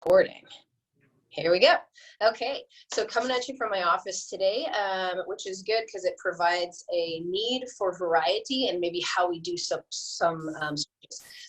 Recording. Here we go. Okay, so coming at you from my office today, which is good because it provides a need for variety and maybe how we do some stretches.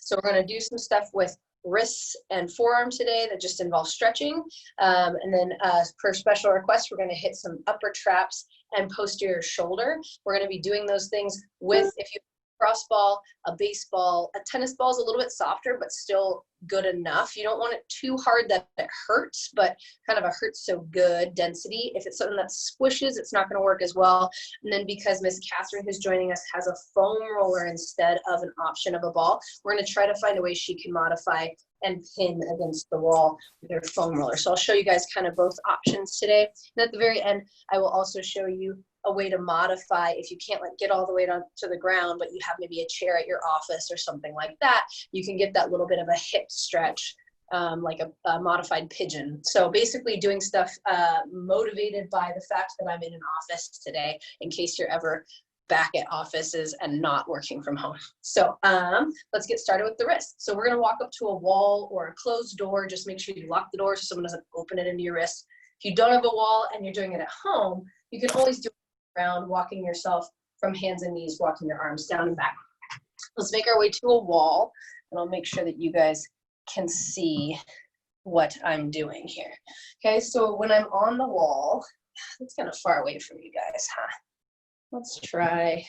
So we're going to do some stuff with wrists and forearms today that just involves stretching. And then per special request, we're going to hit some upper traps and posterior shoulder. We're going to be doing those things with, if you cross ball, a baseball, a tennis ball is a little bit softer, but still good enough. You don't want it too hard that it hurts, but kind of a hurts so good density. If it's something that squishes, it's not going to work as well. And then because Miss Catherine, who's joining us, has a foam roller instead of an option of a ball, we're going to try to find a way she can modify and pin against the wall with her foam roller. So I'll show you guys kind of both options today. And at the very end, I will also show you a way to modify if you can't get all the way down to the ground, but you have maybe a chair at your office or something like that. You can get that little bit of a hip stretch, like a modified pigeon. So basically doing stuff motivated by the fact that I'm in an office today, in case you're ever back at offices and not working from home. So let's get started with the wrist. So we're going to walk up to a wall or a closed door. Just make sure you lock the door so someone doesn't open it into your wrist. If you don't have a wall and you're doing it at home, you can always do it around, walking yourself from hands and knees, walking your arms down and back. Let's make our way to a wall, and I'll make sure that you guys can see what I'm doing here. Okay, so when I'm on the wall, it's kind of far away from you guys, huh? Let's try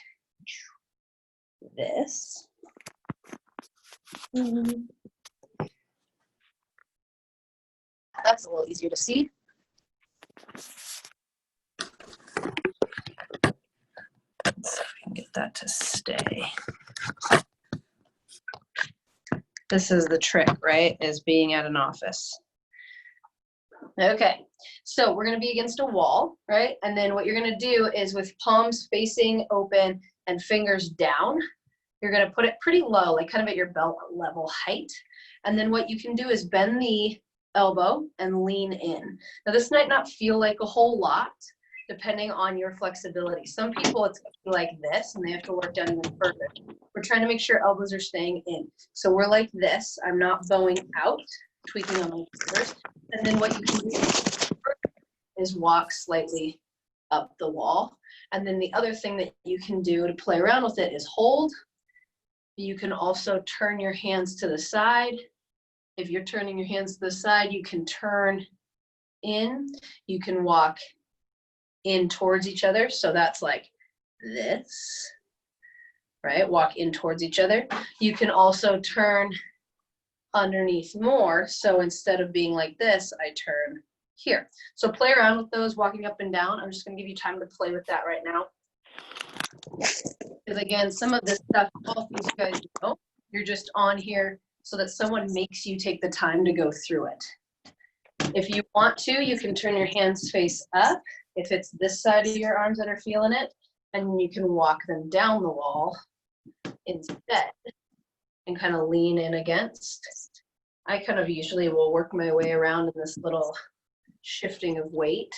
this. That's a little easier to see. So I can get that to stay. This is the trick, right? Is being at an office. Okay, so we're going to be against a wall, right? And then what you're going to do is with palms facing open and fingers down, you're going to put it pretty low, like kind of at your belt level height. And then what you can do is bend the elbow and lean in. Now this might not feel like a whole lot, depending on your flexibility. Some people it's like this and they have to work down even further. We're trying to make sure elbows are staying in. So we're like this. I'm not bowing out, tweaking on my fingers. And then what you can do is walk slightly up the wall. And then the other thing that you can do to play around with it is hold. You can also turn your hands to the side. If you're turning your hands to the side, you can turn in. You can walk in towards each other. So that's like this, right? Walk in towards each other. You can also turn underneath more. So instead of being like this, I turn here. So play around with those, walking up and down. I'm just going to give you time to play with that right now. Because again, some of this stuff, all things you guys know, you're just on here so that someone makes you take the time to go through it. If you want to, you can turn your hands face up if it's this side of your arms that are feeling it, and you can walk them down the wall instead and kind of lean in against. I kind of usually will work my way around in this little shifting of weight.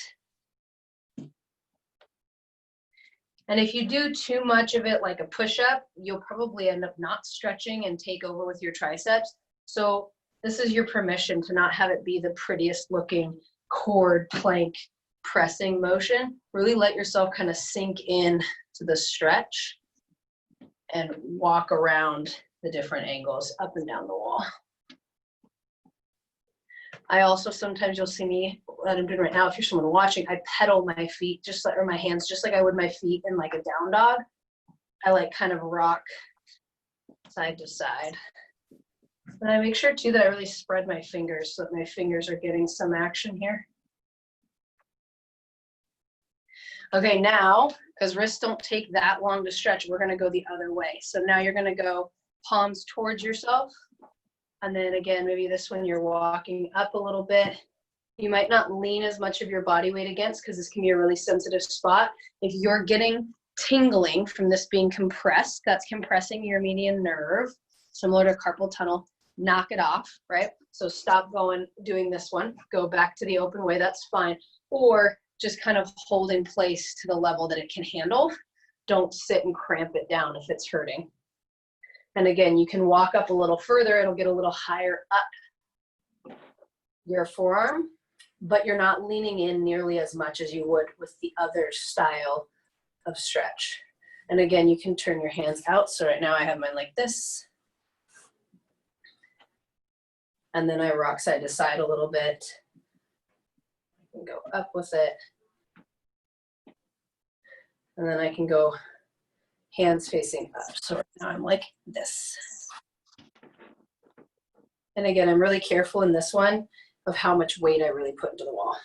And if you do too much of it like a push-up, you'll probably end up not stretching and take over with your triceps. So this is your permission to not have it be the prettiest looking cord plank pressing motion. Really let yourself kind of sink in to the stretch and walk around the different angles up and down the wall. I also, sometimes you'll see me, what I'm doing right now, if you're someone watching, I pedal my feet, just like, or my hands, just like I would my feet in like a down dog. I like kind of rock side to side. And I make sure too that I really spread my fingers so that my fingers are getting some action here. Okay, now, because wrists don't take that long to stretch, we're gonna go the other way. So now you're gonna go palms towards yourself. And then again, maybe this one you're walking up a little bit. You might not lean as much of your body weight against because this can be a really sensitive spot. If you're getting tingling from this being compressed, that's compressing your median nerve, similar to carpal tunnel, knock it off, right? So stop doing this one, go back to the open way, that's fine. Or just kind of hold in place to the level that it can handle. Don't sit and cramp it down if it's hurting. And again, you can walk up a little further, it'll get a little higher up. your forearm, but you're not leaning in nearly as much as you would with the other style of stretch. And again, you can turn your hands out. So right now I have mine like this. And then I rock side to side a little bit. I can go up with it. And then I can go hands facing up. So right now I'm like this. And again, I'm really careful in this one of how much weight I really put into the wall.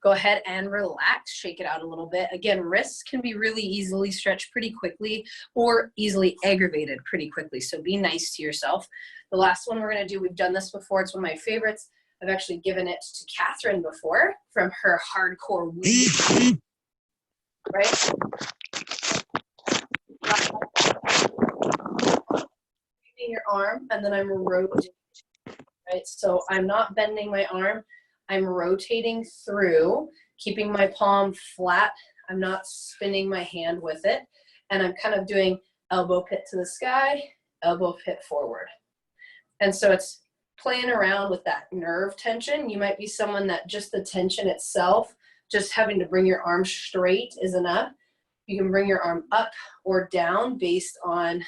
Go ahead and relax, shake it out a little bit. Again, wrists can be really easily stretched pretty quickly or easily aggravated pretty quickly. So be nice to yourself. The last one we're gonna do, we've done this before. It's one of my favorites. I've actually given it to Catherine before from her hardcore week, right? Your arm, and then I'm rotating, right? So I'm not bending my arm. I'm rotating through, keeping my palm flat. I'm not spinning my hand with it. And I'm kind of doing elbow pit to the sky, elbow pit forward. And so it's playing around with that nerve tension. You might be someone that just the tension itself, just having to bring your arm straight is enough. You can bring your arm up or down based on,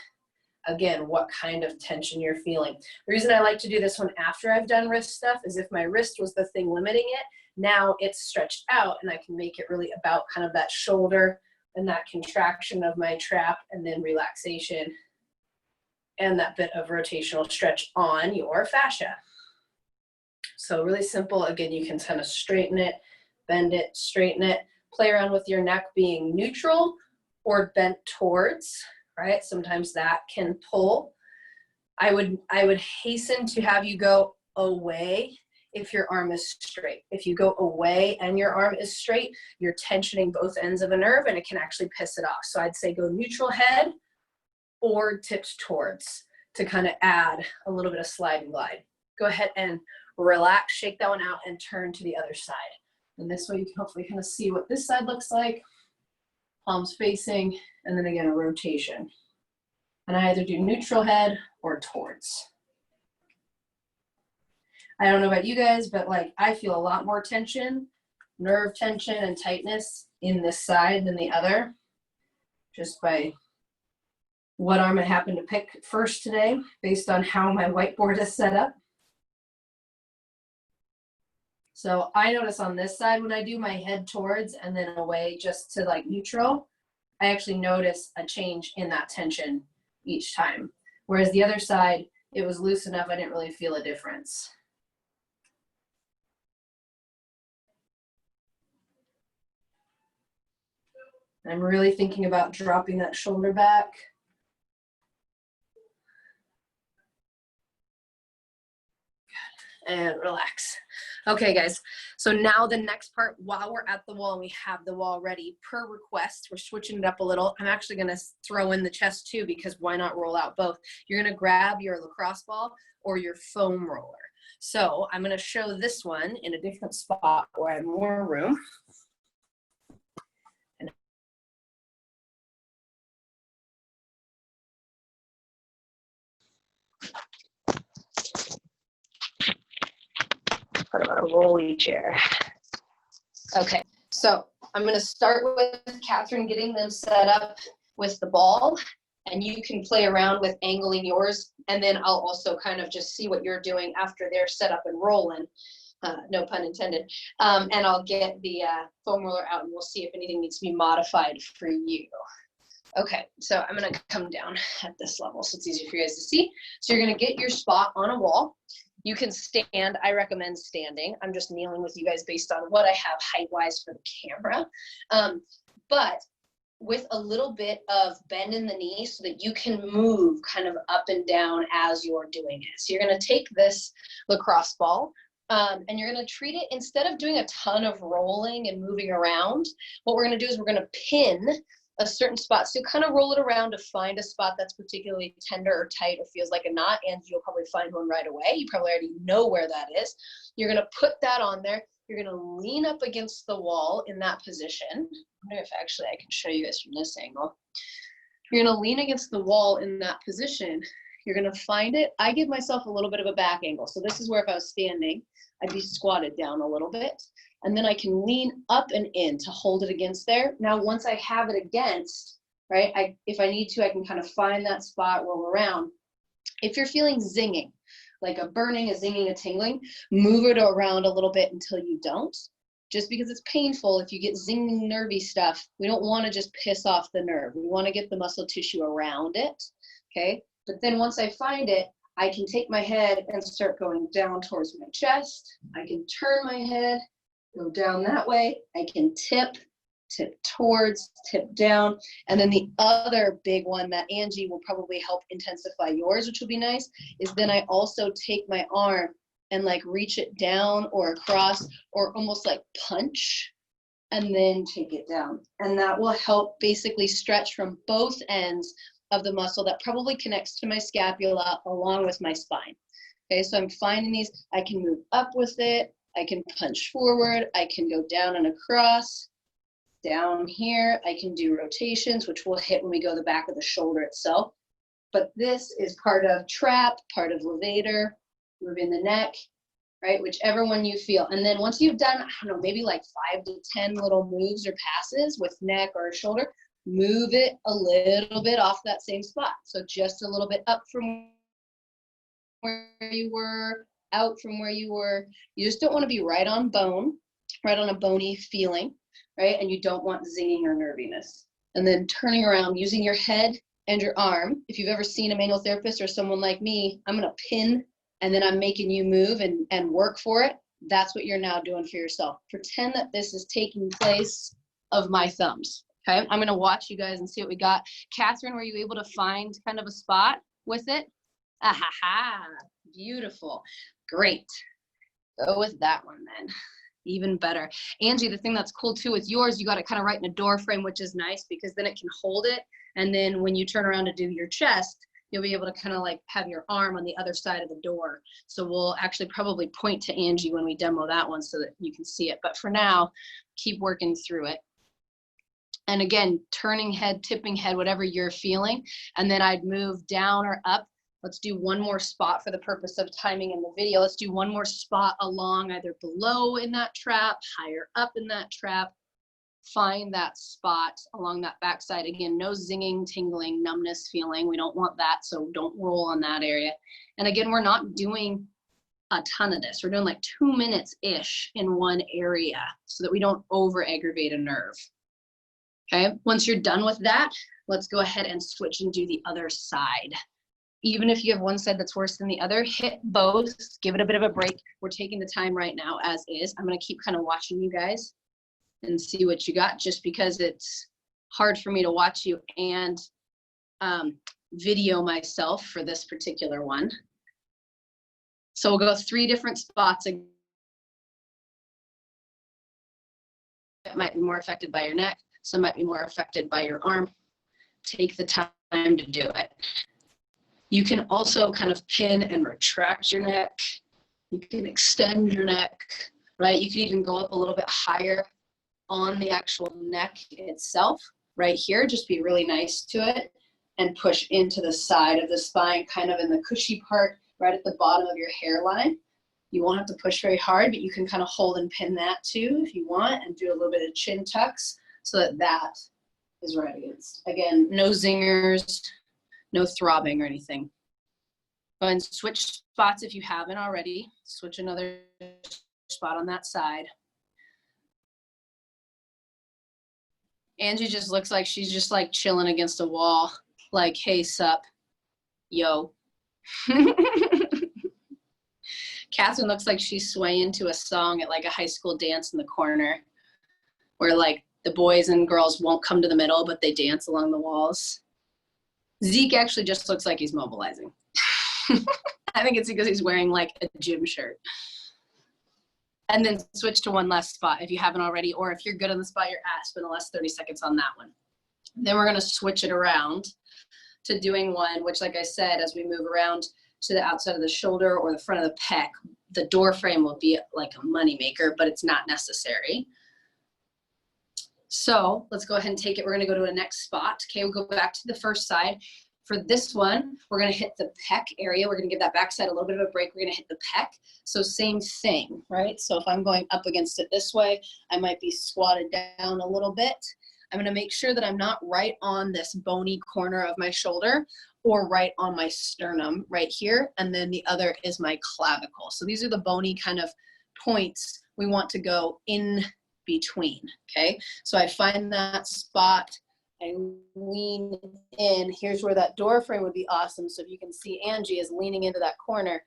again, what kind of tension you're feeling. The reason I like to do this one after I've done wrist stuff is if my wrist was the thing limiting it, now it's stretched out and I can make it really about kind of that shoulder and that contraction of my trap and then relaxation and that bit of rotational stretch on your fascia. So really simple. Again, you can kind of straighten it, bend it, straighten it, play around with your neck being neutral or bent towards. Right? Sometimes that can pull. I would hasten to have you go away if your arm is straight. If you go away and your arm is straight, you're tensioning both ends of a nerve and it can actually piss it off. So I'd say go neutral head or tipped towards to kind of add a little bit of slide and glide. Go ahead and relax, shake that one out and turn to the other side. And this way you can hopefully kind of see what this side looks like. Palms facing, and then again, a rotation. And I either do neutral head or towards. I don't know about you guys, but like I feel a lot more tension, nerve tension and tightness in this side than the other, just by what arm I happen to pick first today, based on how my whiteboard is set up. So I notice on this side, when I do my head towards and then away just to like neutral, I actually notice a change in that tension each time. Whereas the other side, it was loose enough, I didn't really feel a difference. And I'm really thinking about dropping that shoulder back. And relax. Okay, guys, so now the next part, while we're at the wall and we have the wall ready, per request, we're switching it up a little. I'm actually gonna throw in the chest too, because why not roll out both? You're gonna grab your lacrosse ball or your foam roller. So I'm gonna show this one in a different spot where I have more room. What about a rolly chair? Okay, so I'm going to start with Catherine getting them set up with the ball, and you can play around with angling yours, and then I'll also kind of just see what you're doing after they're set up and rolling, no pun intended, and I'll get the foam roller out and we'll see if anything needs to be modified for you. Okay, so I'm going to come down at this level so it's easier for you guys to see. So you're going to get your spot on a wall. You can stand. I recommend standing. I'm just kneeling with you guys based on what I have height-wise for the camera. But with a little bit of bend in the knee so that you can move kind of up and down as you're doing it. So you're going to take this lacrosse ball and you're going to treat it, instead of doing a ton of rolling and moving around, what we're going to do is we're going to pin a certain spot. So you kind of roll it around to find a spot that's particularly tender or tight or feels like a knot, and you'll probably find one right away. You probably already know where that is. You're going to put that on there. You're going to lean up against the wall in that position. I wonder if actually I can show you guys from this angle. You're going to lean against the wall in that position. you're gonna find it. I give myself a little bit of a back angle. So this is where if I was standing, I'd be squatted down a little bit. And then I can lean up and in to hold it against there. Now, once I have it against, right, if I need to, I can kind of find that spot, roll around. If you're feeling zinging, like a burning, a zinging, a tingling, move it around a little bit until you don't. Just because it's painful, if you get zinging, nervy stuff, we don't want to just piss off the nerve. We want to get the muscle tissue around it, okay? But then once I find it, I can take my head and start going down towards my chest. I can turn my head, go down that way. I can tip towards, tip down. And then the other big one that Angie will probably help intensify yours, which will be nice, is then I also take my arm and like reach it down or across or almost like punch and then take it down. And that will help basically stretch from both ends of the muscle that probably connects to my scapula along with my spine. Okay, so I'm finding these, I can move up with it, I can punch forward, I can go down and across, down here, I can do rotations, which will hit when we go the back of the shoulder itself. But this is part of trap, part of levator, moving the neck, right? Whichever one you feel. And then once you've done, I don't know, maybe like 5 to 10 little moves or passes with neck or shoulder, move it a little bit off that same spot. So just a little bit up from where you were, out from where you were. You just don't want to be right on bone, right on a bony feeling, right? And you don't want zinging or nerviness. And then turning around, using your head and your arm. If you've ever seen a manual therapist or someone like me, I'm going to pin and then I'm making you move and work for it. That's what you're now doing for yourself. Pretend that this is taking place of my thumbs. Okay, I'm going to watch you guys and see what we got. Catherine, were you able to find kind of a spot with it? Ahaha, beautiful. Great. Go with that one then. Even better. Angie, the thing that's cool too with yours, you got it kind of right in a door frame, which is nice because then it can hold it. And then when you turn around to do your chest, you'll be able to kind of like have your arm on the other side of the door. So we'll actually probably point to Angie when we demo that one so that you can see it. But for now, keep working through it. And again, turning head, tipping head, whatever you're feeling. And then I'd move down or up. Let's do one more spot for the purpose of timing in the video. Let's do one more spot along either below in that trap, higher up in that trap. Find that spot along that backside. Again, no zinging, tingling, numbness feeling. We don't want that, so don't roll on that area. And again, we're not doing a ton of this. We're doing like 2 minutes-ish in one area so that we don't over-aggravate a nerve. Okay, once you're done with that, let's go ahead and switch and do the other side. Even if you have one side that's worse than the other, hit both, give it a bit of a break. We're taking the time right now as is. I'm gonna keep kind of watching you guys and see what you got, just because it's hard for me to watch you and video myself for this particular one. So we'll go 3 different spots. It might be more affected by your neck, some might be more affected by your arm. Take the time to do it. You can also kind of pin and retract your neck. You can extend your neck, right? You can even go up a little bit higher on the actual neck itself, right here. Just be really nice to it and push into the side of the spine, kind of in the cushy part, right at the bottom of your hairline. You won't have to push very hard, but you can kind of hold and pin that too if you want, and do a little bit of chin tucks so that that is right against. Again, no zingers, no throbbing or anything. Go ahead and switch spots if you haven't already. Switch another spot on that side. Angie just looks like she's just like chilling against a wall. Like, hey, sup, yo. Catherine looks like she's swaying to a song at like a high school dance in the corner where like the boys and girls won't come to the middle, but they dance along the walls. Zeke actually just looks like he's mobilizing. I think it's because he's wearing like a gym shirt. And then switch to one last spot if you haven't already, or if you're good on the spot you're at, spend the last 30 seconds on that one. Then we're gonna switch it around to doing one, which like I said, as we move around to the outside of the shoulder or the front of the pec, the door frame will be like a money maker, but it's not necessary. So let's go ahead and take it. We're gonna go to a next spot. Okay, we'll go back to the first side. For this one, we're gonna hit the pec area. We're gonna give that backside a little bit of a break. We're gonna hit the pec. So same thing, right? So if I'm going up against it this way, I might be squatted down a little bit. I'm gonna make sure that I'm not right on this bony corner of my shoulder or right on my sternum right here. And then the other is my clavicle. So these are the bony kind of points we want to go in between, okay? So I find that spot, I lean in. Here's where that door frame would be awesome. So if you can see Angie is leaning into that corner,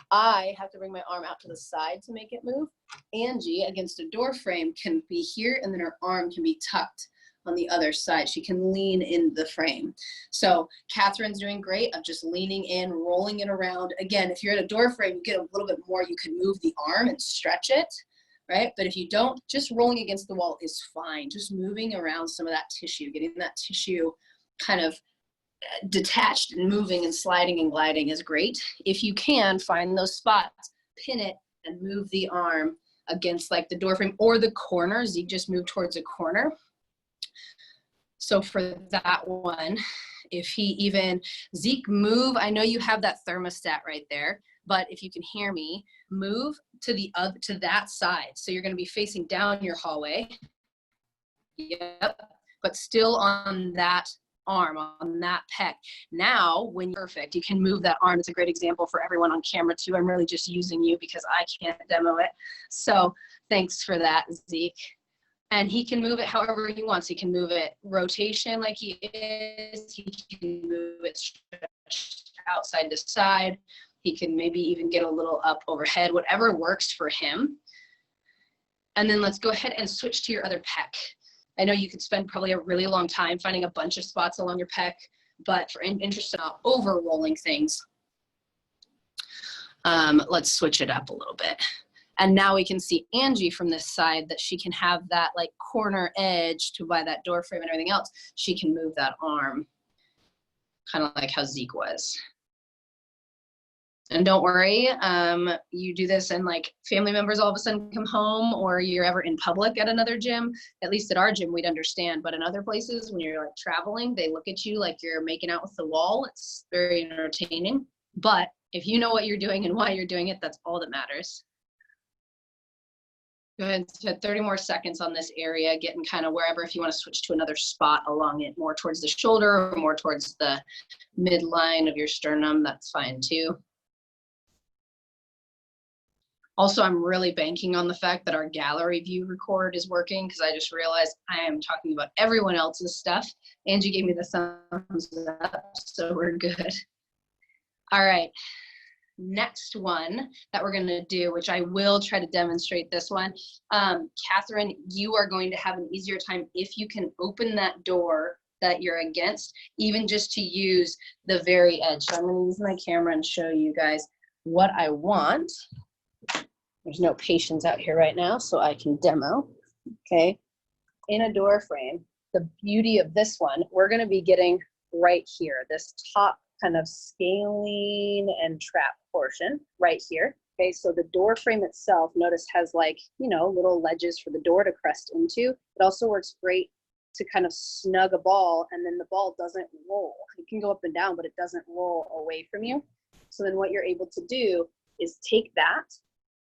I have to bring my arm out to the side to make it move. Angie against a door frame can be here, and then her arm can be tucked on the other side. She can lean in the frame. So Catherine's doing great of just leaning in, rolling it around. Again, if you're at a door frame, you get a little bit more, you can move the arm and stretch it, right? But if you don't, just rolling against the wall is fine. Just moving around some of that tissue, getting that tissue kind of detached and moving and sliding and gliding is great. If you can, find those spots, pin it, and move the arm against like the door frame or the corner. Zeke just moved towards a corner. So for that one, if he even, Zeke, move, I know you have that thermostat right there, but if you can hear me, move to the other, to that side. So you're gonna be facing down your hallway. Yep, but still on that arm, on that pec. Now, when you're perfect, you can move that arm. It's a great example for everyone on camera too. I'm really just using you because I can't demo it. So thanks for that, Zeke. And he can move it however he wants. He can move it rotation like he is. He can move it stretched outside to side. He can maybe even get a little up overhead, whatever works for him. And then let's go ahead and switch to your other pec. I know you could spend probably a really long time finding a bunch of spots along your pec, but for interest in not over rolling things, let's switch it up a little bit. And now we can see Angie from this side, that she can have that like corner edge to by that door frame and everything else. She can move that arm, kind of like how Zeke was. And don't worry, you do this and like family members all of a sudden come home, or you're ever in public at another gym. At least at our gym, we'd understand. But in other places, when you're like traveling, they look at you like you're making out with the wall. It's very entertaining. But if you know what you're doing and why you're doing it, that's all that matters. Go ahead, so 30 more seconds on this area, getting kind of wherever, if you want to switch to another spot along it, more towards the shoulder or more towards the midline of your sternum, that's fine too. Also, I'm really banking on the fact that our gallery view record is working, because I just realized I am talking about everyone else's stuff. Angie gave me the thumbs up, so we're good. All right. Next one that we're going to do, which I will try to demonstrate this one. Catherine, you are going to have an easier time if you can open that door that you're against, even just to use the very edge. So I'm going to use my camera and show you guys what I want. There's no patience out here right now, so I can demo. Okay, in a door frame, the beauty of this one, we're going to be getting right here, this top kind of scalene and trap portion right here. Okay, so the door frame itself, notice, has like, you know, little ledges for the door to crest into. It also works great to kind of snug a ball, and then the ball doesn't roll. It can go up and down, but it doesn't roll away from you. So then what you're able to do is take that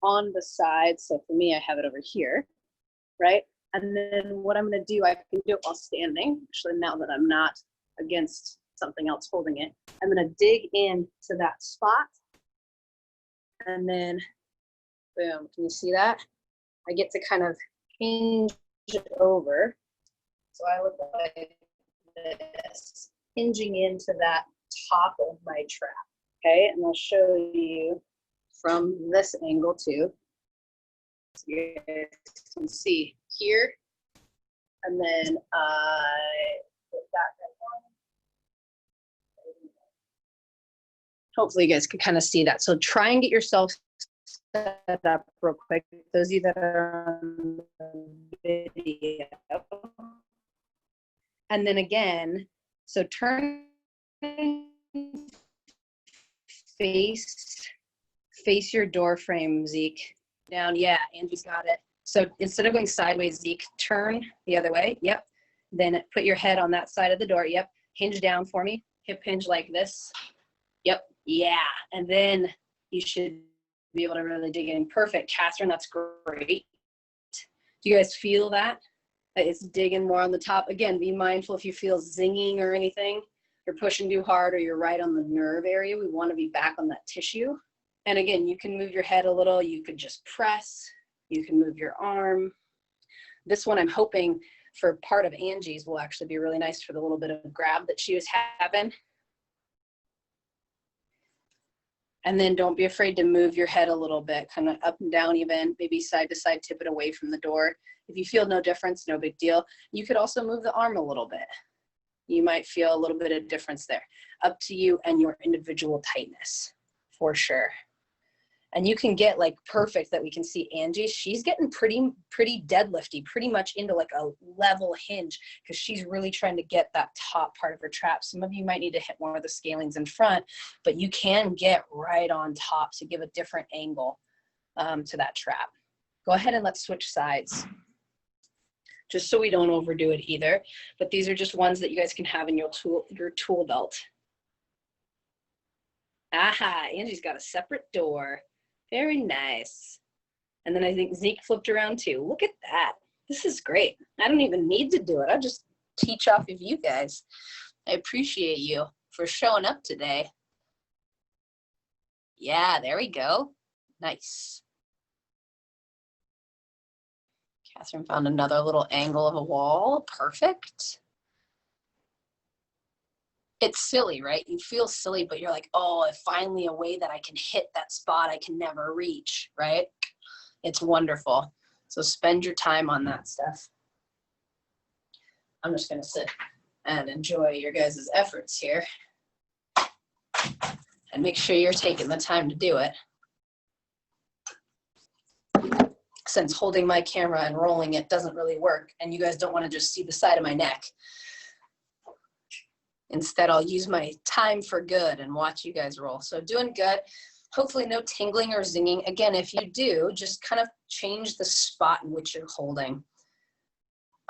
on the side. So for me, I have it over here, right? And then what I'm going to do, I can do it while standing. Actually, now that I'm not against something else holding it, I'm going to dig in to that spot, and then boom, can you see that? I get to kind of hinge it over. So I look like this, hinging into that top of my trap. Okay, and I'll show you from this angle too. So you guys can see here, and then I put that on. Hopefully you guys can kind of see that. So try and get yourself set up real quick. Those of you that are on the video. And then again, so turn, face your door frame, Zeke. Down, yeah, Angie's got it. So instead of going sideways, Zeke, turn the other way, yep. Then put your head on that side of the door, yep. Hinge down for me, hip hinge like this. Yep, yeah. And then you should be able to really dig in. Perfect, Catherine, that's great. Do you guys feel that? It's digging more on the top. Again, be mindful if you feel zinging or anything, you're pushing too hard or you're right on the nerve area. We want to be back on that tissue. And again, you can move your head a little. You could just press. You can move your arm. This one I'm hoping for part of Angie's will actually be really nice for the little bit of grab that she was having. And then don't be afraid to move your head a little bit, kind of up and down even, maybe side to side, tip it away from the door. If you feel no difference, no big deal. You could also move the arm a little bit. You might feel a little bit of difference there. Up to you and your individual tightness, for sure. And you can get like perfect that we can see Angie. She's getting pretty deadlifty, pretty much into like a level hinge because she's really trying to get that top part of her trap. Some of you might need to hit more of the scalings in front, but you can get right on top to give a different angle to that trap. Go ahead and let's switch sides, just so we don't overdo it either. But these are just ones that you guys can have in your tool belt. Aha, Angie's got a separate door. Very nice. And then I think Zeke flipped around too. Look at that. This is great. I don't even need to do it. I'll just teach off of you guys. I appreciate you for showing up today. Yeah, there we go. Nice. Catherine found another little angle of a wall. Perfect. It's silly, right? You feel silly, but you're like, oh, finally a way that I can hit that spot I can never reach, right? It's wonderful. So spend your time on that stuff. I'm just going to sit and enjoy your guys' efforts here. And make sure you're taking the time to do it. Since holding my camera and rolling it doesn't really work, and you guys don't want to just see the side of my neck. Instead, I'll use my time for good and watch you guys roll. So doing good. Hopefully no tingling or zinging. Again, if you do, just kind of change the spot in which you're holding.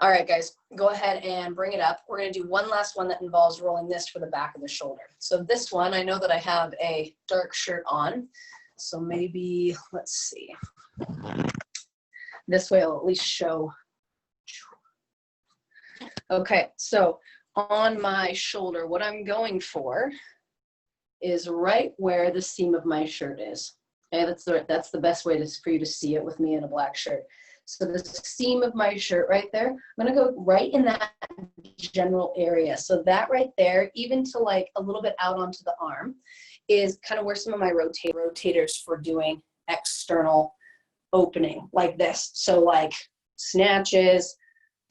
All right, guys, go ahead and bring it up. We're going to do one last one that involves rolling this for the back of the shoulder. So this one, I know that I have a dark shirt on. So maybe, let's see. This way I'll at least show. Okay, so on my shoulder, what I'm going for is right where the seam of my shirt is. Okay, that's the best way for you to see it with me in a black shirt. So the seam of my shirt right there, I'm gonna go right in that general area. So that right there, even to like a little bit out onto the arm, is kind of where some of my rotators for doing external opening like this. So like snatches,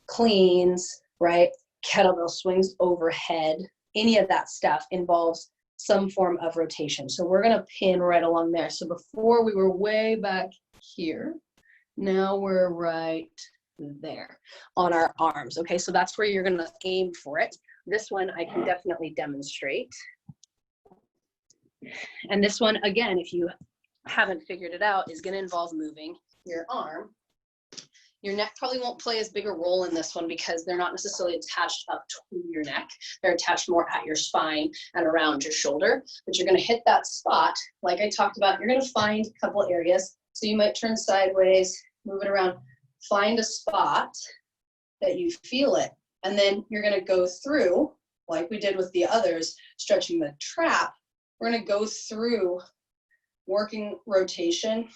cleans, right? Kettlebell swings overhead, any of that stuff involves some form of rotation. So we're gonna pin right along there. So before we were way back here, now we're right there on our arms. Okay, so that's where you're gonna aim for it. This one I can definitely demonstrate. And this one, again, if you haven't figured it out, is gonna involve moving your arm. Your neck probably won't play as big a role in this one because they're not necessarily attached up to your neck. They're attached more at your spine and around your shoulder. But you're going to hit that spot, like I talked about. You're going to find a couple areas. So you might turn sideways, move it around, find a spot that you feel it. And then you're going to go through, like we did with the others, stretching the trap. We're going to go through working rotation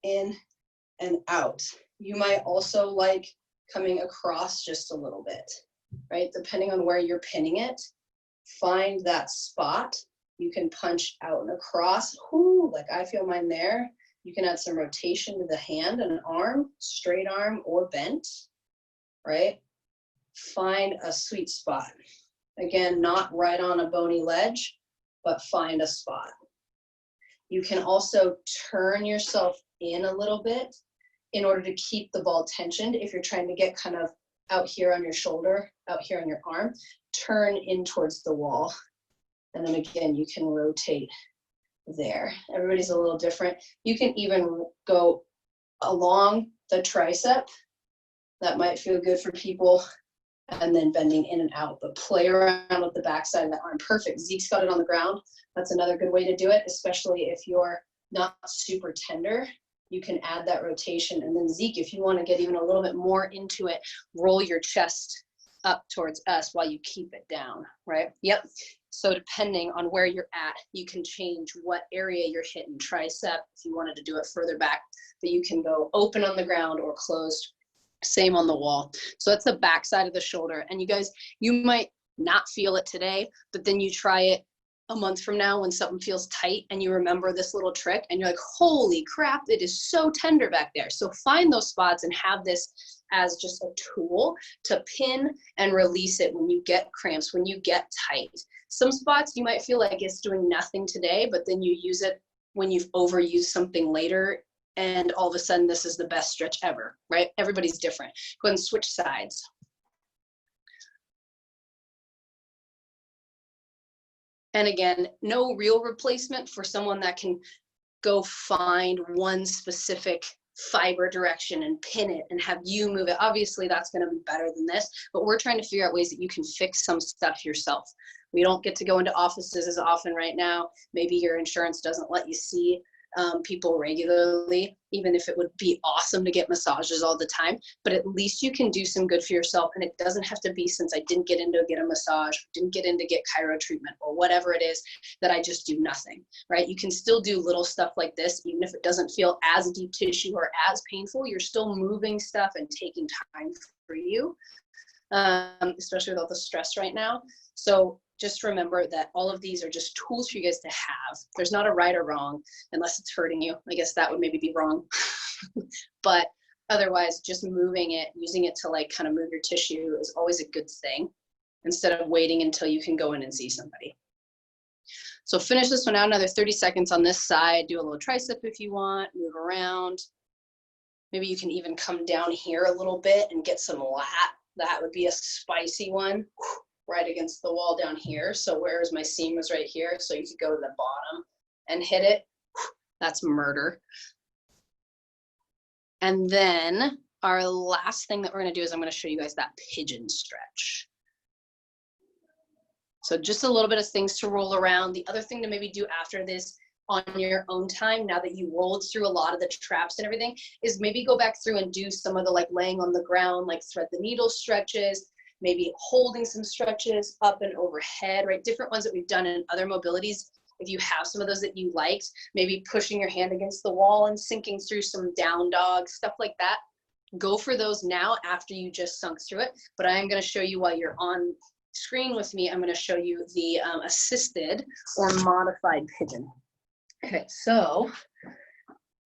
in and out. You might also like coming across just a little bit, right? Depending on where you're pinning it, find that spot. You can punch out and across. Ooh, like I feel mine there. You can add some rotation to the hand and arm, straight arm or bent, right? Find a sweet spot. Again, not right on a bony ledge, but find a spot. You can also turn yourself in a little bit in order to keep the ball tensioned. If you're trying to get kind of out here on your shoulder, out here on your arm, turn in towards the wall. And then again, you can rotate there. Everybody's a little different. You can even go along the tricep. That might feel good for people. and then bending in and out, but play around with the backside of the arm. Perfect. Zeke's got it on the ground. That's another good way to do it, especially if you're not super tender. You can add that rotation. And then Zeke, if you want to get even a little bit more into it, roll your chest up towards us while you keep it down, right? Yep. So depending on where you're at, you can change what area you're hitting. Tricep, if you wanted to do it further back, but you can go open on the ground or closed. Same on the wall. So that's the back side of the shoulder. And you guys, you might not feel it today, but then you try it a month from now when something feels tight and you remember this little trick and you're like, holy crap, it is so tender back there. So find those spots and have this as just a tool to pin and release it when you get cramps, when you get tight. Some spots you might feel like it's doing nothing today, but then you use it when you've overused something later, and all of a sudden this is the best stretch ever, right? Everybody's different. Go ahead and switch sides. And again, no real replacement for someone that can go find one specific fiber direction and pin it and have you move it. Obviously that's going to be better than this, but we're trying to figure out ways that you can fix some stuff yourself. We don't get to go into offices as often right now. Maybe your insurance doesn't let you see people regularly, even if it would be awesome to get massages all the time, but at least you can do some good for yourself. And it doesn't have to be, since I didn't get into get a massage, didn't get into get chiro treatment or whatever it is, that I just do nothing, right? You can still do little stuff like this, even if it doesn't feel as deep tissue or as painful. You're still moving stuff and taking time for you, especially with all the stress right now. So just remember that all of these are just tools for you guys to have. There's not a right or wrong, unless it's hurting you. I guess that would maybe be wrong. But otherwise, just moving it, using it to like kind of move your tissue is always a good thing, instead of waiting until you can go in and see somebody. So finish this one out, another 30 seconds on this side. Do a little tricep if you want, move around. Maybe you can even come down here a little bit and get some lat. That would be a spicy one. Right against the wall down here. So where's my seam was right here. So you could go to the bottom and hit it. That's murder. And then our last thing that we're going to do is I'm going to show you guys that pigeon stretch. So just a little bit of things to roll around. The other thing to maybe do after this on your own time, now that you rolled through a lot of the traps and everything, is maybe go back through and do some of the like laying on the ground, like thread the needle stretches, maybe holding some stretches up and overhead, right? Different ones that we've done in other mobilities. If you have some of those that you liked, maybe pushing your hand against the wall and sinking through some down dog, stuff like that. Go for those now after you just sunk through it. But I am going to show you while you're on screen with me, I'm going to show you the assisted or modified pigeon. Okay, so,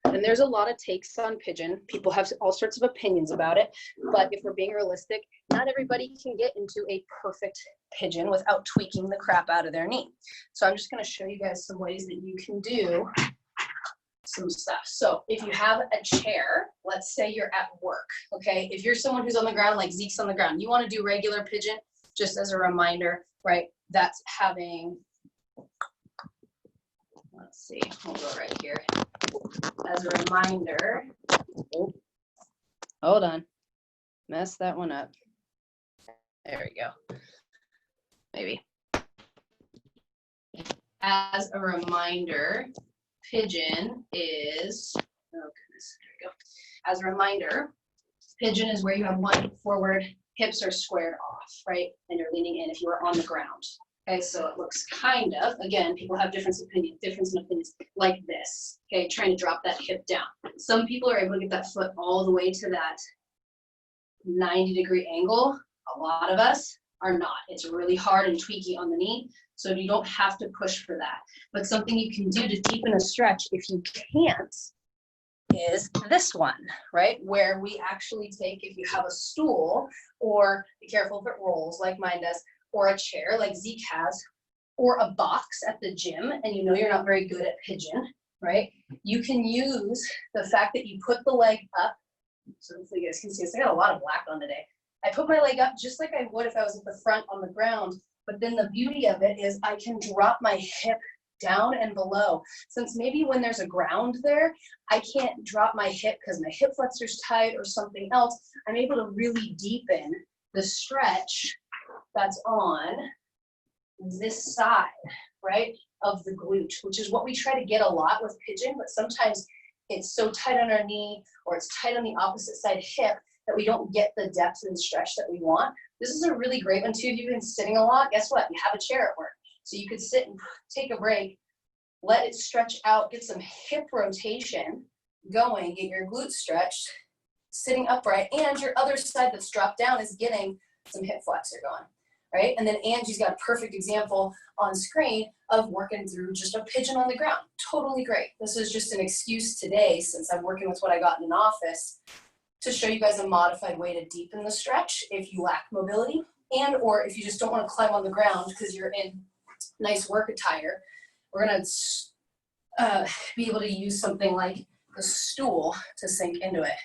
and there's a lot of takes on pigeon. People have all sorts of opinions about it, but if we're being realistic, not everybody can get into a perfect pigeon without tweaking the crap out of their knee. So I'm just going to show you guys some ways that you can do some stuff. So if you have a chair, let's say you're at work, okay? If you're someone who's on the ground, like Zeke's on the ground, you want to do regular pigeon, just as a reminder, right? That's having, let's see, we'll go right here. As a reminder, oh, hold on, messed that one up. There we go. Maybe. As a reminder, pigeon is, oh goodness, there we go. As a reminder, pigeon is where you have one hip forward, hips are squared off, right? And you're leaning in if you are on the ground. Okay, so it looks kind of, again, people have different opinions, like this, okay, trying to drop that hip down. Some people are able to get that foot all the way to that 90-degree angle. A lot of us are not. It's really hard and tweaky on the knee, so you don't have to push for that. But something you can do to deepen a stretch, if you can't, is this one, right? Where we actually take, if you have a stool, or be careful if it rolls like mine does, or a chair like Zeke has, or a box at the gym, and you know you're not very good at pigeon, right? You can use the fact that you put the leg up. So hopefully you guys can see this. I got a lot of black on today. I put my leg up just like I would if I was at the front on the ground, but then the beauty of it is I can drop my hip down and below. Since maybe when there's a ground there, I can't drop my hip because my hip flexor's tight or something else, I'm able to really deepen the stretch that's on this side, right, of the glute, which is what we try to get a lot with pigeon, but sometimes it's so tight on our knee or it's tight on the opposite side hip that we don't get the depth and stretch that we want. This is a really great one too. If you've been sitting a lot, guess what? You have a chair at work. So you could sit and take a break, let it stretch out, get some hip rotation going, get your glutes stretched, sitting upright, and your other side that's dropped down is getting some hip flexor going, right? And then Angie's got a perfect example on screen of working through just a pigeon on the ground. Totally great. This is just an excuse today, since I'm working with what I got in an office, to show you guys a modified way to deepen the stretch if you lack mobility, and or if you just don't want to climb on the ground because you're in nice work attire. We're going to be able to use something like the stool to sink into it.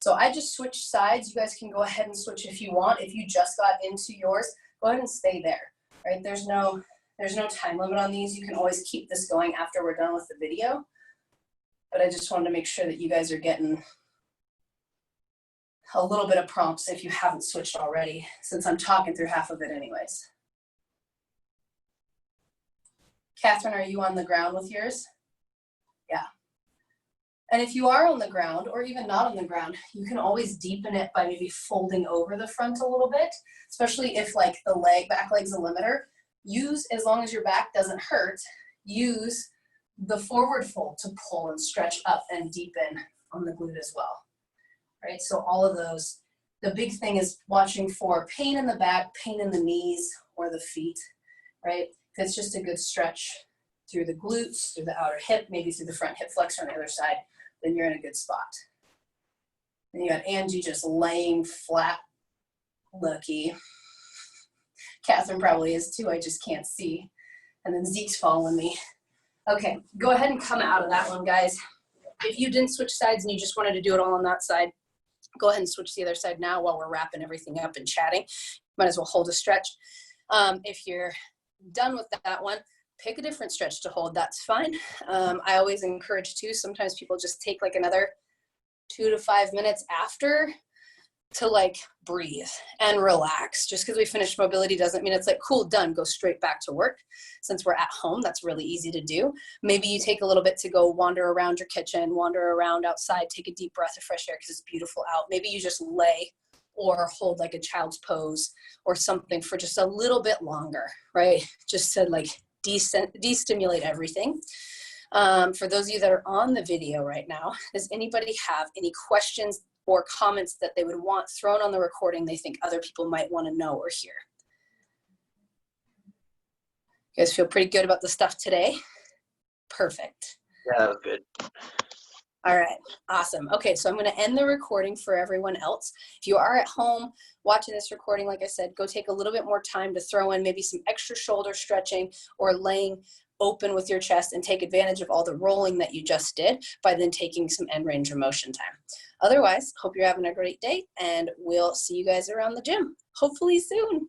So I just switched sides. You guys can go ahead and switch if you want. If you just got into yours, go ahead and stay there, right? There's no time limit on these. You can always keep this going after we're done with the video. But I just wanted to make sure that you guys are getting a little bit of prompts if you haven't switched already, since I'm talking through half of it anyways. Catherine, are you on the ground with yours? Yeah. And if you are on the ground, or even not on the ground, you can always deepen it by maybe folding over the front a little bit, especially if like the back leg's a limiter. Use, as long as your back doesn't hurt, use the forward fold to pull and stretch up and deepen on the glute as well, right? So all of those, the big thing is watching for pain in the back, pain in the knees or the feet, right? If it's just a good stretch through the glutes, through the outer hip, maybe through the front hip flexor on the other side, then you're in a good spot. Then you got Angie just laying flat, lucky. Catherine probably is too, I just can't see. And then Zeke's following me. Okay, go ahead and come out of that one, guys. If you didn't switch sides and you just wanted to do it all on that side, go ahead and switch to the other side now while we're wrapping everything up and chatting. Might as well hold a stretch. If you're done with that one, pick a different stretch to hold, that's fine. I always encourage too, sometimes people just take like another 2 to 5 minutes after to like breathe and relax. Just because we finished mobility doesn't mean it's like, cool, done, go straight back to work. Since we're at home, that's really easy to do. Maybe you take a little bit to go wander around your kitchen, wander around outside, take a deep breath of fresh air because it's beautiful out. Maybe you just lay or hold like a child's pose or something for just a little bit longer, right? Just to like destimulate everything. For those of you that are on the video right now, does anybody have any questions or comments that they would want thrown on the recording they think other people might want to know or hear? You guys feel pretty good about the stuff today? Perfect. Yeah, that was good. All right, awesome. Okay, so I'm going to end the recording for everyone else. If you are at home watching this recording, like I said, go take a little bit more time to throw in maybe some extra shoulder stretching or laying open with your chest and take advantage of all the rolling that you just did by then taking some end range of motion time. Otherwise, hope you're having a great day and we'll see you guys around the gym, hopefully soon.